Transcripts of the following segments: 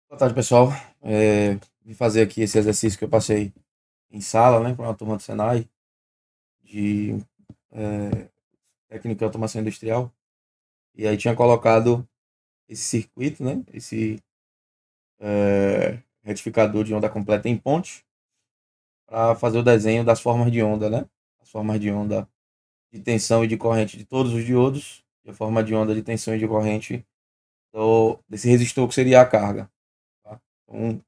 Boa tarde, pessoal. Vim fazer aqui esse exercício que eu passei em sala, né, para uma turma do Senai, de é, técnica de automação industrial. E aí tinha colocado esse circuito, né, esse retificador de onda completa em ponte, para fazer o desenho das formas de onda, né? As formas de onda de tensão e de corrente de todos os diodos, e a forma de onda de tensão e de corrente desse resistor que seria a carga. Tá? Então,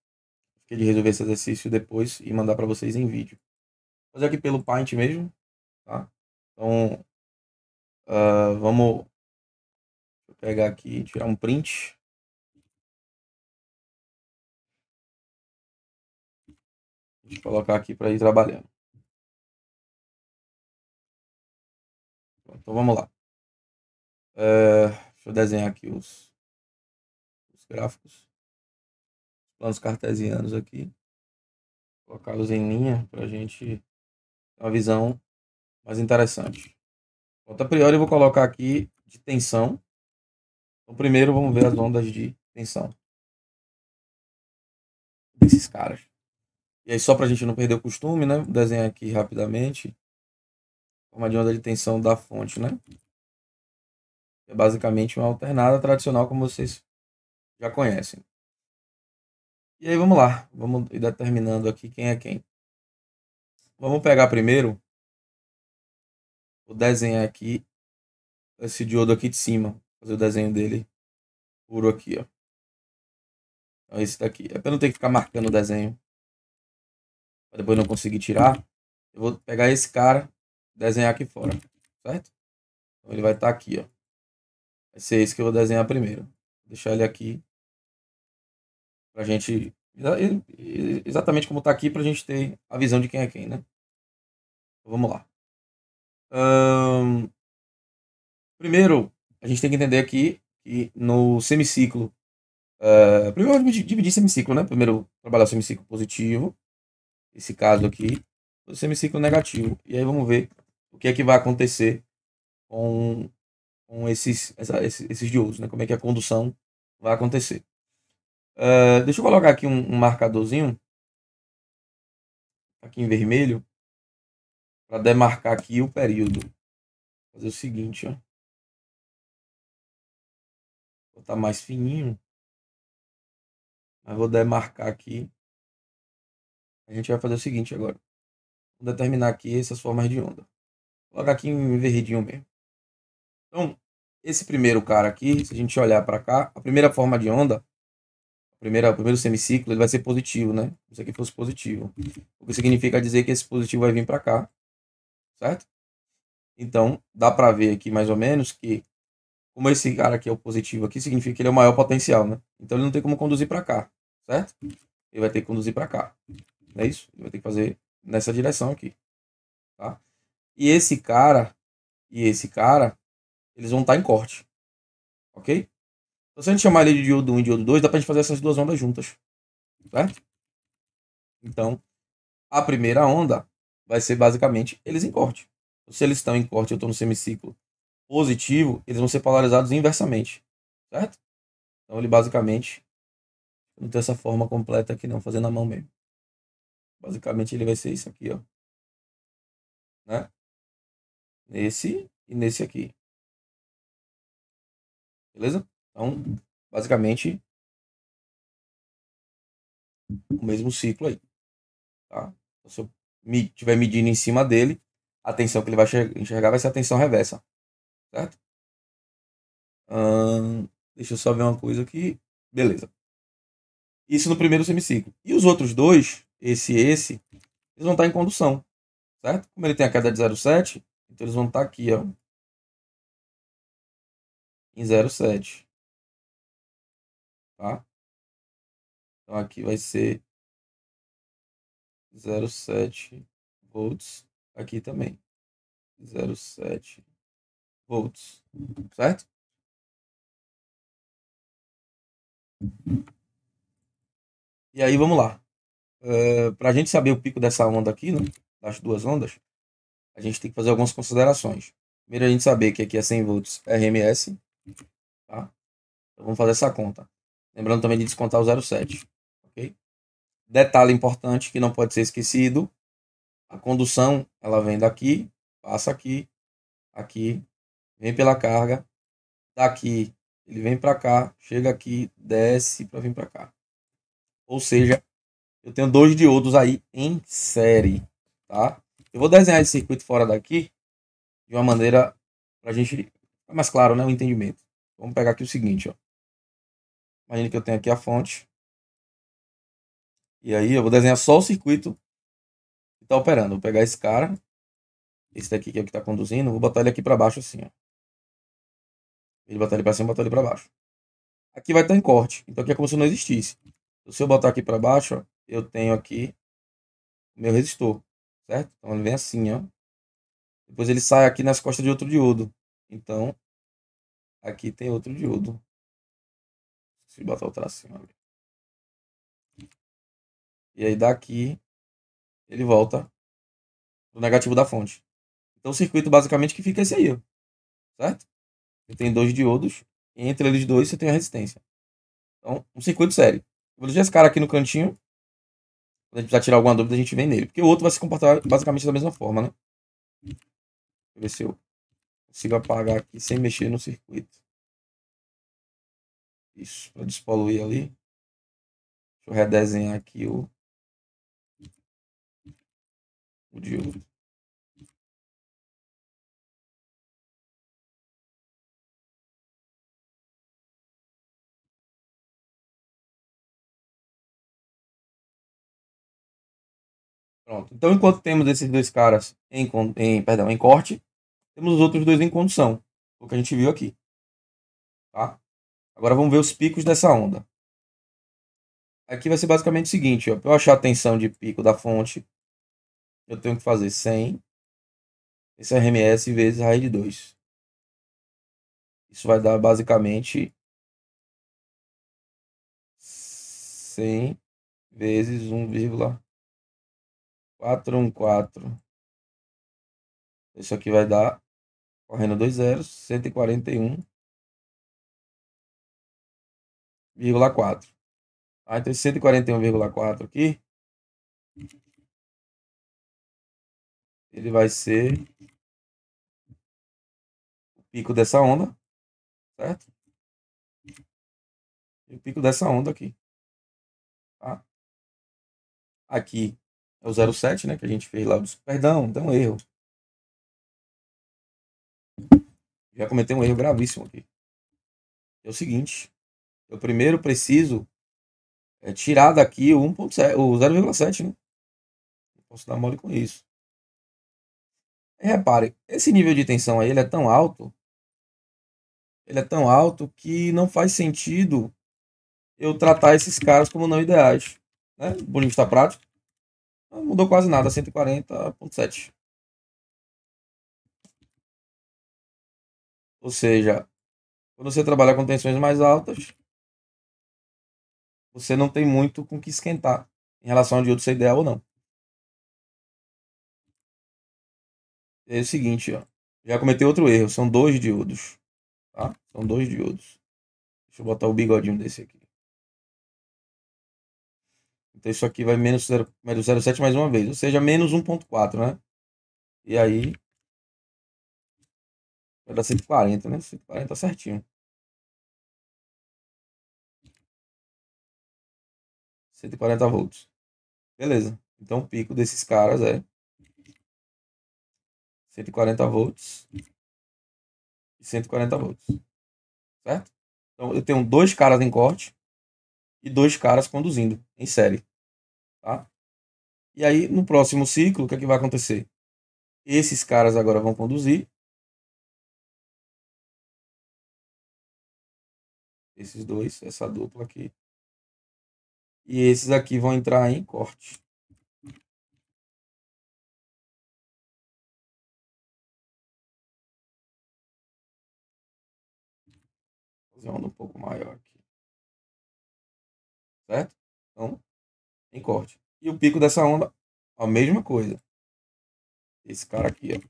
fiquei de resolver esse exercício depois e mandar para vocês em vídeo. Vou fazer aqui pelo Paint mesmo, tá? Então, vamos pegar aqui, tirar um print. Deixa eu colocar aqui para ir trabalhando. Então, vamos lá. Deixa eu desenhar aqui os gráficos. Planos cartesianos aqui. Colocá-los em linha para a gente ter uma visão mais interessante. Então, a priori, eu vou colocar aqui de tensão. Então, primeiro, vamos ver as ondas de tensão desses caras. E aí, só para a gente não perder o costume, né? Vou desenhar aqui rapidamente. Forma de onda de tensão da fonte, né? É basicamente uma alternada tradicional, como vocês já conhecem. E aí, vamos lá. Vamos ir determinando aqui quem é quem. Vamos pegar primeiro, vou desenhar aqui esse diodo aqui de cima. Fazer o desenho dele puro aqui, ó. Então, esse daqui. É para não ter que ficar marcando o desenho, para depois não conseguir tirar. Eu vou pegar esse cara, desenhar aqui fora, certo? Então, ele vai estar aqui, ó. Vai ser esse que eu vou desenhar primeiro. Vou deixar ele aqui pra gente... Exatamente como tá aqui, pra gente ter a visão de quem é quem, né? Então, vamos lá. Primeiro, a gente tem que entender aqui que no semiciclo... primeiro, vamos dividir semiciclo, né? Primeiro, trabalhar o semiciclo positivo. Esse caso aqui. O semiciclo negativo. E aí vamos ver o que é que vai acontecer com esses diodos, né? Como é que a condução vai acontecer. Deixa eu colocar aqui um marcadorzinho, aqui em vermelho, para demarcar aqui o período. Vou fazer o seguinte, ó. Vou botar mais fininho. Mas vou demarcar aqui. A gente vai fazer o seguinte agora. Vou determinar aqui essas formas de onda. Vou colocar aqui em verdinho mesmo. Então, esse primeiro cara aqui, se a gente olhar para cá, a primeira forma de onda, o primeiro semiciclo, ele vai ser positivo, né? Se isso aqui fosse positivo. O que significa dizer que esse positivo vai vir para cá, certo? Então, dá para ver aqui mais ou menos que, como esse cara aqui é o positivo aqui, significa que ele é o maior potencial, né? Então ele não tem como conduzir para cá, certo? Ele vai ter que conduzir para cá. Não é isso? Ele vai ter que fazer nessa direção aqui, tá? E esse cara, eles vão estar em corte, ok? Então, se a gente chamar ele de diodo 1 e diodo 2, dá pra gente fazer essas duas ondas juntas, certo? Então, a primeira onda vai ser basicamente eles em corte. Se eles estão em corte e eu estou no semiciclo positivo, eles vão ser polarizados inversamente, certo? Então, ele basicamente, não tem essa forma completa aqui não, fazendo a mão mesmo. Basicamente, ele vai ser isso aqui, ó, né? Nesse e nesse aqui, beleza? Então, basicamente, o mesmo ciclo aí, tá? Então, se eu estiver medindo em cima dele, a tensão que ele vai enxergar vai ser a tensão reversa, certo? Deixa eu só ver uma coisa aqui. Beleza. Isso no primeiro semiciclo. E os outros dois, esse, eles vão estar em condução, certo? Como ele tem a queda de 0,7, então eles vão estar aqui, ó, em 0,7, tá? Então aqui vai ser 0,7 volts. Aqui também. 0,7 volts. Certo? E aí vamos lá. Para a gente saber o pico dessa onda aqui, né, das duas ondas, a gente tem que fazer algumas considerações. Primeiro a gente saber que aqui é 100 volts RMS. Tá? Então vamos fazer essa conta. Lembrando também de descontar o 0,7. Ok? Detalhe importante que não pode ser esquecido. A condução, ela vem daqui, passa aqui, aqui, vem pela carga. Daqui, ele vem para cá, chega aqui, desce para vir para cá. Ou seja, eu tenho dois diodos aí em série, tá? Eu vou desenhar esse circuito fora daqui de uma maneira para a gente ficar mais claro, né, o entendimento. Vamos pegar aqui o seguinte, ó. Imagina que eu tenho aqui a fonte. E aí eu vou desenhar só o circuito que está operando. Vou pegar esse cara, esse daqui que é o que está conduzindo, vou botar ele aqui para baixo assim, ó. Ele botar ele para cima, botar ele para baixo. Aqui vai estar em corte, então aqui é como se não existisse. Se eu botar aqui para baixo, ó, eu tenho aqui o meu resistor, certo? Então ele vem assim, ó. Depois ele sai aqui nas costas de outro diodo. Então, aqui tem outro diodo. Se botar o tracinho ali. E aí daqui ele volta pro negativo da fonte. Então o circuito basicamente que fica esse aí, ó, certo? Você tem dois diodos e entre eles dois você tem a resistência. Então, um circuito sério. Eu vou deixar esse cara aqui no cantinho. Quando a gente precisar tirar alguma dúvida, a gente vem nele. Porque o outro vai se comportar basicamente da mesma forma, né? Deixa eu ver se eu consigo apagar aqui sem mexer no circuito. Isso, para despoluir ali. Deixa eu redesenhar aqui o diodo. Pronto. Então, enquanto temos esses dois caras perdão, em corte, temos os outros dois em condução. O que a gente viu aqui. Tá? Agora vamos ver os picos dessa onda. Aqui vai ser basicamente o seguinte, para eu achar a tensão de pico da fonte, eu tenho que fazer 100 esse RMS vezes raiz de 2. Isso vai dar basicamente 100 vezes 1,414. Isso aqui vai dar, correndo 2 zeros, 141,4. Então esse 141,4 aqui, ele vai ser o pico dessa onda, certo? E o pico dessa onda aqui, tá? Aqui é o 0,7, né, que a gente fez lá. Perdão, deu um erro. Já cometeu um erro gravíssimo aqui. É o seguinte, eu primeiro preciso tirar daqui o 1,7, o 0,7, né? Não posso dar mole com isso. E repare, esse nível de tensão aí, ele é tão alto que não faz sentido eu tratar esses caras como não ideais, né? Do ponto de vista prático, não mudou quase nada, 140,7. Ou seja, quando você trabalha com tensões mais altas, você não tem muito com que esquentar em relação ao diodo ser ideal ou não. É o seguinte, ó, já cometeu outro erro, são dois diodos, tá? São dois diodos. Deixa eu botar o bigodinho desse aqui. Então isso aqui vai menos 0,7 mais uma vez, ou seja, menos 1,4, né? E aí vai dar 140, né? 140 certinho. 140 volts. Beleza. Então o pico desses caras é 140 volts e 140 volts. Certo? Então eu tenho dois caras em corte e dois caras conduzindo em série. Tá? E aí no próximo ciclo, o que é que vai acontecer? Esses caras agora vão conduzir. Esses dois, essa dupla aqui. E esses aqui vão entrar em corte. Vou fazer uma onda um pouco maior aqui. Certo? Então, em corte. E o pico dessa onda, a mesma coisa. Esse cara aqui, ó.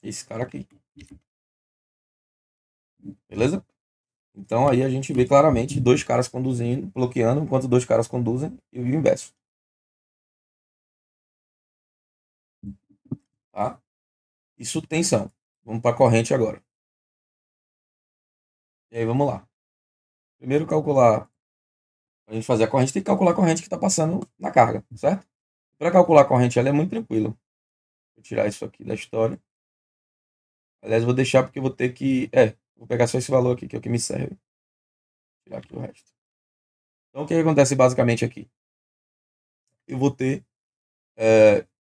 Esse cara aqui. Beleza? Então aí a gente vê claramente dois caras conduzindo, bloqueando, enquanto dois caras conduzem e o inverso. Tá? Isso tensão. Vamos para a corrente agora. E aí vamos lá. Primeiro calcular. Para a gente fazer a corrente, tem que calcular a corrente que está passando na carga, certo? Para calcular a corrente, ela é muito tranquilo. Vou tirar isso aqui da história. Aliás, vou deixar porque eu vou ter que. Vou pegar só esse valor aqui, que é o que me serve. Vou tirar aqui o resto. Então, o que acontece basicamente aqui? Eu vou ter.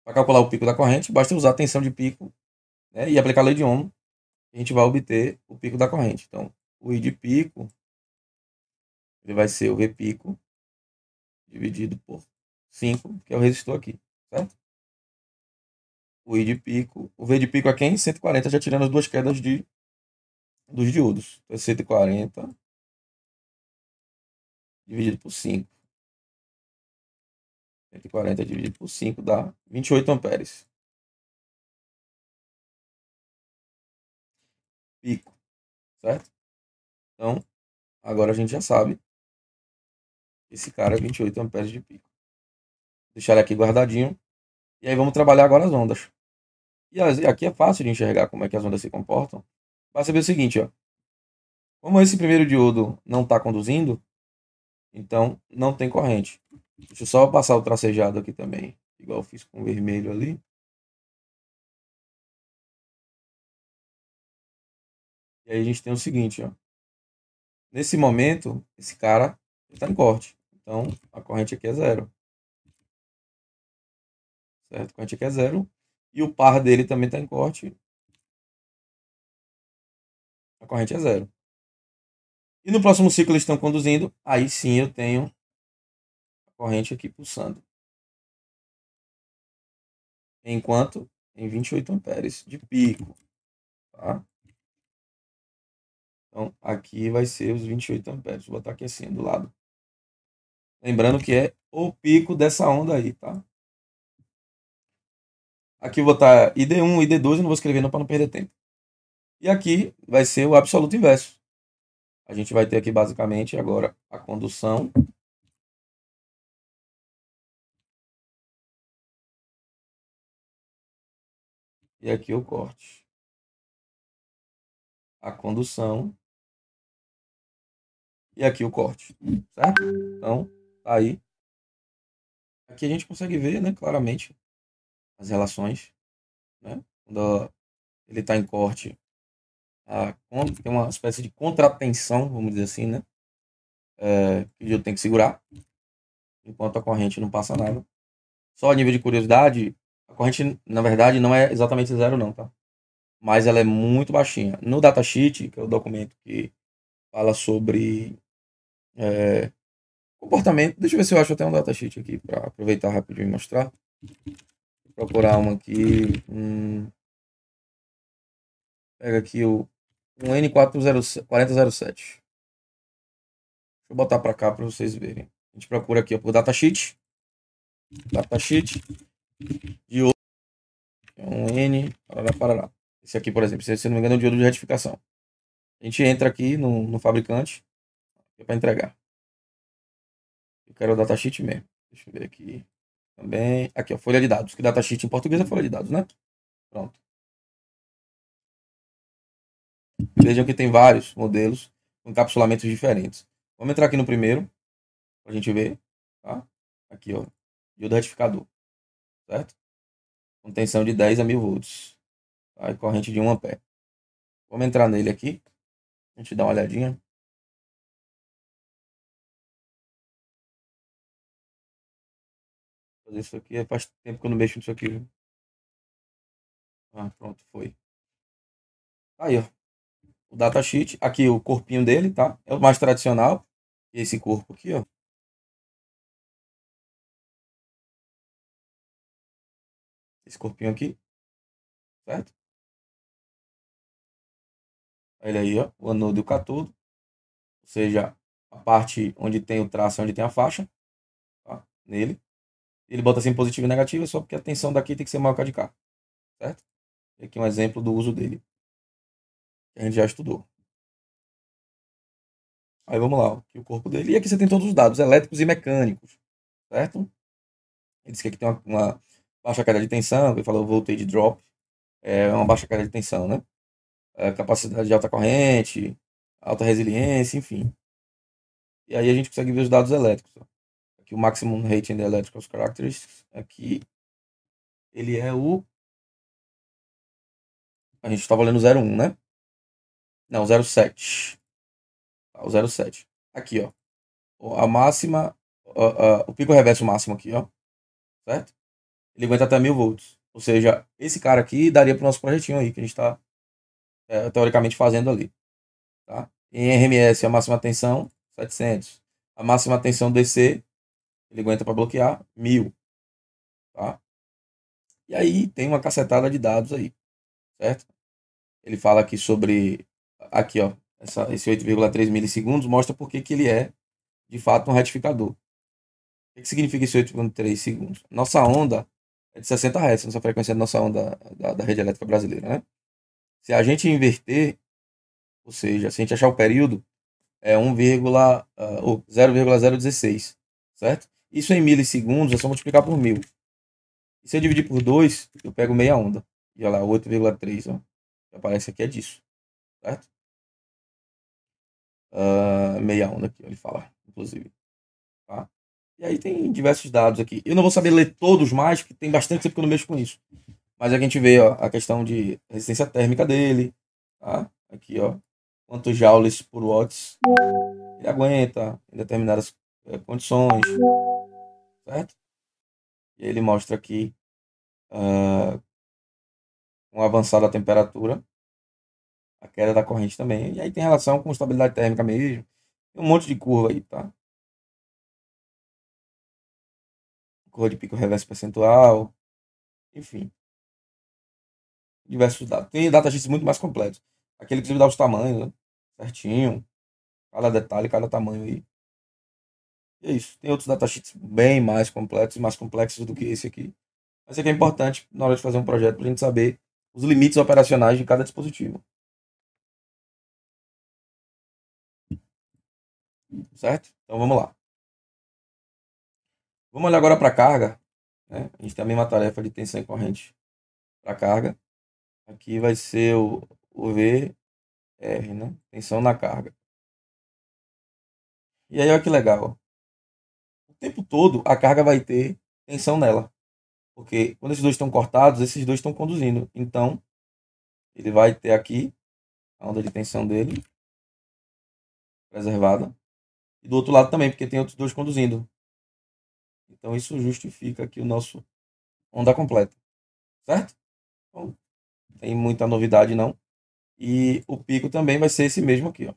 Para calcular o pico da corrente, basta usar a tensão de pico, né, e aplicar a lei de Ohm. A gente vai obter o pico da corrente. Então, o I de pico ele vai ser o V pico dividido por 5, que é o resistor aqui, certo? O I de pico, o V de pico é quem? 140, já tirando as duas quedas dos diodos. Então, é 140 dividido por 5. 140 dividido por 5 dá 28 amperes. Pico, certo? Então, agora a gente já sabe. Esse cara é 28 amperes de pico. Deixar ele aqui guardadinho. E aí vamos trabalhar agora as ondas. E aqui é fácil de enxergar como é que as ondas se comportam. Basta ver o seguinte, ó. Como esse primeiro diodo não está conduzindo, então não tem corrente. Deixa eu só passar o tracejado aqui também, igual eu fiz com o vermelho ali. E aí a gente tem o seguinte, ó. Nesse momento, esse cara está em corte. Então a corrente aqui é zero. Certo? A corrente aqui é zero. E o par dele também está em corte. A corrente é zero. E no próximo ciclo eles estão conduzindo. Aí sim eu tenho a corrente aqui pulsando. Enquanto em 28 amperes de pico. Tá? Então aqui vai ser os 28 amperes. Vou botar aqui assim do lado. Lembrando que é o pico dessa onda aí, tá? Aqui eu vou botar ID1, ID2, eu não vou escrever não para não perder tempo. E aqui vai ser o absoluto inverso. A gente vai ter aqui basicamente agora a condução. E aqui o corte. A condução. E aqui o corte. Certo? Então, tá aí. Aqui a gente consegue ver, né, claramente as relações. Né? Quando ele está em corte, tem uma espécie de contratensão, vamos dizer assim, né? Que eu tenho que segurar, enquanto a corrente não passa nada. Só a nível de curiosidade, a corrente, na verdade, não é exatamente zero, não, tá? Mas ela é muito baixinha. No datasheet, que é o documento que fala sobre comportamento. Deixa eu ver se eu acho até um datasheet aqui para aproveitar rapidinho e mostrar. Vou procurar uma aqui. Pega aqui um N4007. Deixa eu botar para cá para vocês verem. A gente procura aqui ó, por datasheet. Datasheet de outro. Um N. Parará, parará. Esse aqui, por exemplo, se não me engano, é um diodo de retificação. A gente entra aqui no fabricante para entregar. Eu quero o datasheet mesmo. Deixa eu ver aqui. Também. Aqui, ó, folha de dados. Que datasheet em português é folha de dados, né? Pronto. Vejam que tem vários modelos com encapsulamentos diferentes. Vamos entrar aqui no primeiro, para a gente ver. Tá? Aqui, ó. Diodo retificador. Certo? Com tensão de 10 a 1000 volts. Tá? E corrente de 1 ampere. Vamos entrar nele aqui. A gente dá uma olhadinha. Fazer isso aqui. Faz tempo que eu não mexo nisso aqui. Viu? Pronto, foi. Aí, ó. O datasheet. Aqui o corpinho dele, tá? É o mais tradicional. E esse corpo aqui, ó. Esse corpinho aqui, certo? Olha aí, ó. O anodo e o catodo. Ou seja, a parte onde tem o traço, onde tem a faixa, tá? Nele. Ele bota assim positivo e negativo, só porque a tensão daqui tem que ser maior que a de cá, certo? E aqui um exemplo do uso dele, que a gente já estudou. Aí vamos lá, aqui o corpo dele. E aqui você tem todos os dados elétricos e mecânicos, certo? Ele disse que aqui tem uma baixa queda de tensão, ele falou voltage drop, é uma baixa queda de tensão, né? Capacidade de alta corrente, alta resiliência, enfim. E aí a gente consegue ver os dados elétricos. Ó. Aqui o maximum rate in the electrical characteristics, aqui ele é o... A gente estava olhando o 01, né? Não, o 07. Tá, o 07. Aqui, ó. A máxima, o pico reverso máximo aqui, ó. Certo? Ele aguenta até 1000 volts. Ou seja, esse cara aqui daria para o nosso projetinho aí, que a gente está teoricamente fazendo ali. Tá? Em RMS, a máxima tensão, 700. A máxima tensão DC, ele aguenta para bloquear, 1000. Tá? E aí tem uma cacetada de dados aí, certo? Ele fala aqui sobre, aqui ó, esse 8,3 milissegundos mostra por que ele é, de fato, um retificador. O que significa esse 8,3 segundos? Nossa onda é de 60 Hz, nossa frequência da nossa onda da rede elétrica brasileira, né? Se a gente inverter, ou seja, se a gente achar o período, é 0,016, certo? Isso em milissegundos é só multiplicar por 1000. E se eu dividir por 2, eu pego meia onda. E olha lá, 8,3, ó. Aparece aqui é disso, certo? Meia onda aqui, ele fala, inclusive. Tá? E aí tem diversos dados aqui. Eu não vou saber ler todos mais, porque tem bastante tempo que eu não mexo com isso. Mas aqui a gente vê ó, a questão de resistência térmica dele. Tá? Aqui, ó. Quantos joules por watts ele aguenta em determinadas condições. Certo? E ele mostra aqui uma avançada temperatura, a queda da corrente também. E aí tem relação com estabilidade térmica mesmo. Tem um monte de curva aí, tá? Curva de pico reverso percentual. Enfim, diversos dados. Tem datasheets muito mais completos. Aquele que dá os tamanhos, né? Certinho. Cada detalhe, cada tamanho aí. E é isso. Tem outros datasheets bem mais completos e mais complexos do que esse aqui. Mas isso aqui é importante na hora de fazer um projeto para a gente saber os limites operacionais de cada dispositivo. Certo? Então vamos lá. Vamos olhar agora para a carga. Né? A gente tem a mesma tarefa de tensão e corrente para carga. Aqui vai ser o VR, né? Tensão na carga. E aí olha que legal. O tempo todo a carga vai ter tensão nela. Porque quando esses dois estão cortados, esses dois estão conduzindo. Então, ele vai ter aqui a onda de tensão dele preservada. E do outro lado também, porque tem outros dois conduzindo. Então, isso justifica aqui o nosso onda completa. Certo? Então, não tem muita novidade não. E o pico também vai ser esse mesmo aqui, ó.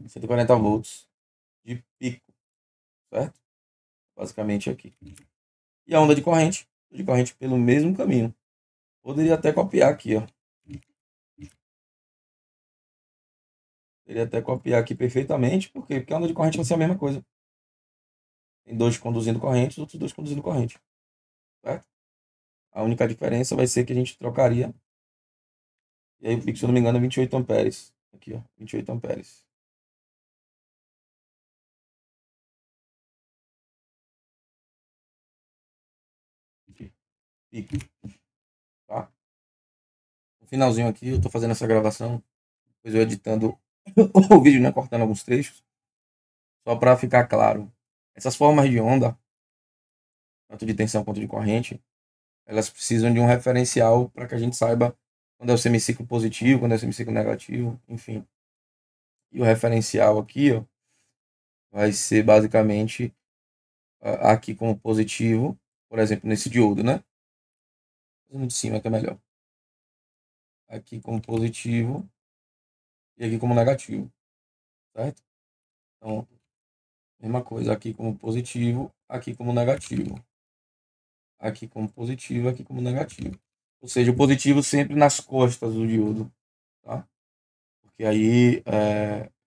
140 volts de pico. Certo? Basicamente aqui. E a onda de corrente pelo mesmo caminho. Poderia até copiar aqui, ó. Poderia até copiar aqui perfeitamente. Por quê? Porque a onda de corrente vai ser a mesma coisa. Tem dois conduzindo corrente, outros dois conduzindo corrente. Certo? A única diferença vai ser que a gente trocaria. E aí o pico, se eu não me engano, é 28 amperes. Aqui, ó. 28 amperes. Aqui. Pico. Tá? No finalzinho aqui, eu tô fazendo essa gravação. Depois eu editando o vídeo, né? Cortando alguns trechos. Só para ficar claro. Essas formas de onda, tanto de tensão quanto de corrente, elas precisam de um referencial para que a gente saiba quando é o semiciclo positivo, quando é o semiciclo negativo, enfim. E o referencial aqui, ó, vai ser basicamente aqui como positivo, por exemplo, nesse diodo, né? Fazendo de cima que é melhor. Aqui como positivo e aqui como negativo, certo? Então, mesma coisa, aqui como positivo, aqui como negativo. Aqui como positivo, aqui como negativo. Ou seja, o positivo sempre nas costas do diodo, tá? Porque aí,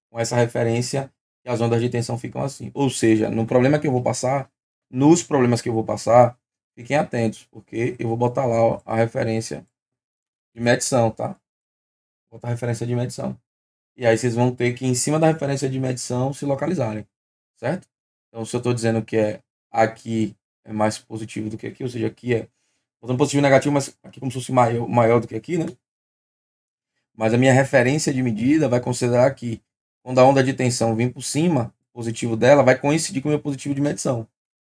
com essa referência, as ondas de tensão ficam assim. Ou seja, no problema que eu vou passar, nos problemas que eu vou passar, fiquem atentos, porque eu vou botar lá ó, a referência de medição, tá? Vou botar a referência de medição. E aí vocês vão ter que, em cima da referência de medição, se localizarem, certo? Então, se eu estou dizendo que aqui é mais positivo do que aqui, ou seja, aqui é botando positivo e negativo, mas aqui como se fosse maior do que aqui, né? Mas a minha referência de medida vai considerar que quando a onda de tensão vir por cima, o positivo dela vai coincidir com o meu positivo de medição,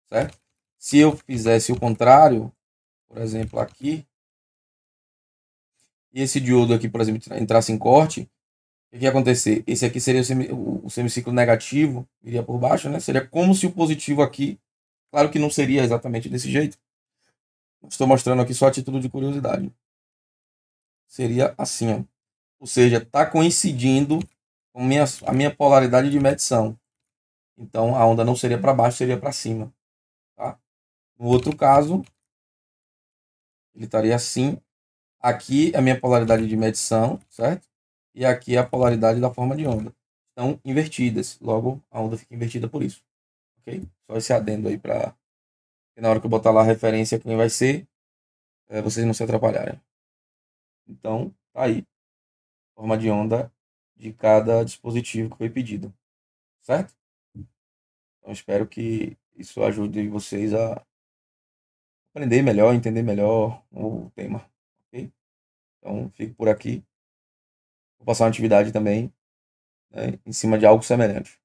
certo? Se eu fizesse o contrário, por exemplo, aqui, e esse diodo aqui, por exemplo, entrasse em corte, o que ia acontecer? Esse aqui seria o semiciclo negativo, iria por baixo, né? Seria como se o positivo aqui, claro que não seria exatamente desse jeito. Estou mostrando aqui só a título de curiosidade. Seria assim, ó. Ou seja, está coincidindo com a minha polaridade de medição. Então a onda não seria para baixo, seria para cima. Tá? No outro caso, ele estaria assim. Aqui é a minha polaridade de medição, certo? E aqui é a polaridade da forma de onda. Estão invertidas. Logo, a onda fica invertida por isso. Ok? Só esse adendo aí para na hora que eu botar lá a referência quem vai ser, vocês não se atrapalharem. Então, tá aí. Forma de onda de cada dispositivo que foi pedido. Certo? Então, espero que isso ajude vocês a aprender melhor, entender melhor o tema. Ok? Então, fico por aqui. Vou passar uma atividade também, né, em cima de algo semelhante.